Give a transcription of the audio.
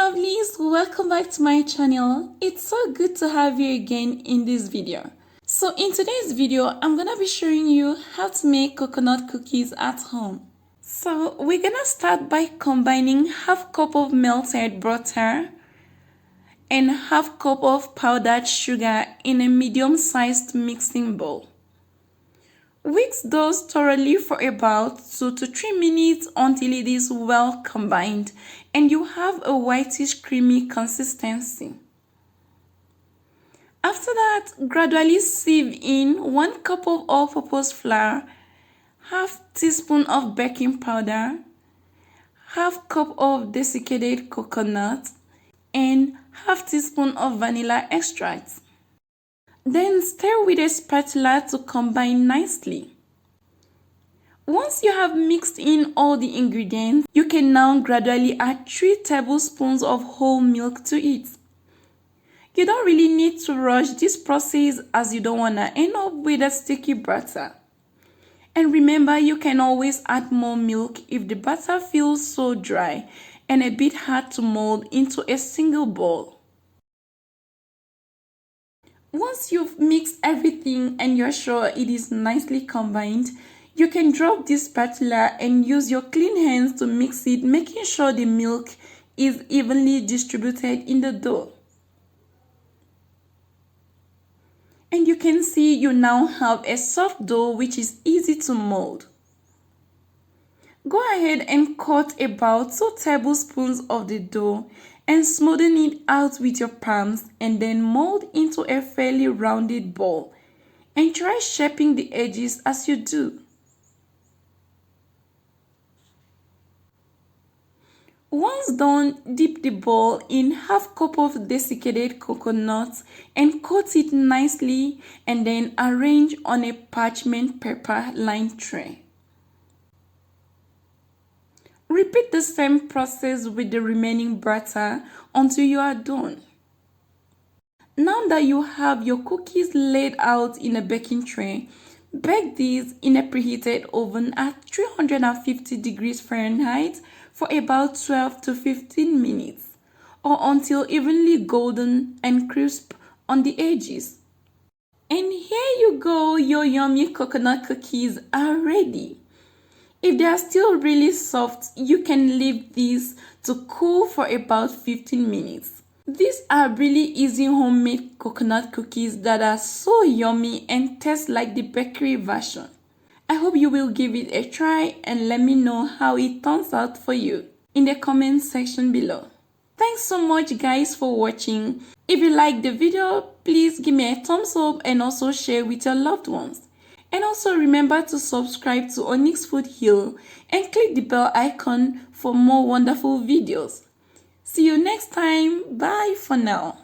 lovelies, welcome back to my channel. It's so good to have you again in this video. So in today's video, I'm gonna be showing you how to make coconut cookies at home. So we're gonna start by combining half cup of melted butter and half cup of powdered sugar in a medium-sized mixing bowl. Whisk those thoroughly for about 2 to 3 minutes until it is well combined and you have a whitish creamy consistency. After that, gradually sieve in 1 cup of all-purpose flour, half teaspoon of baking powder, half cup of desiccated coconut, and half teaspoon of vanilla extract. Then stir with a spatula to combine nicely. Once you have mixed in all the ingredients, you can now gradually add 3 tablespoons of whole milk to it. You don't really need to rush this process as you don't want to end up with a sticky batter. And remember, you can always add more milk if the batter feels so dry and a bit hard to mold into a single ball. Once you've mixed everything and you're sure it is nicely combined, you can drop this spatula and use your clean hands to mix it, making sure the milk is evenly distributed in the dough. And you can see you now have a soft dough which is easy to mold. Go ahead and cut about 2 tablespoons of the dough and smoothen it out with your palms and then mold into a fairly rounded ball and try shaping the edges as you do. Once done, dip the ball in half cup of desiccated coconut and coat it nicely and then arrange on a parchment paper lined tray. Repeat the same process with the remaining batter until you are done. Now that you have your cookies laid out in a baking tray, bake these in a preheated oven at 350 degrees Fahrenheit for about 12 to 15 minutes or until evenly golden and crisp on the edges. And here you go, your yummy coconut cookies are ready. If they are still really soft, you can leave these to cool for about 15 minutes. These are really easy homemade coconut cookies that are so yummy and taste like the bakery version. I hope you will give it a try and let me know how it turns out for you in the comment section below. Thanks so much guys for watching. If you like the video, please give me a thumbs up and also share with your loved ones. And also remember to subscribe to Onyx Food Hill and click the bell icon for more wonderful videos. See you next time. Bye for now.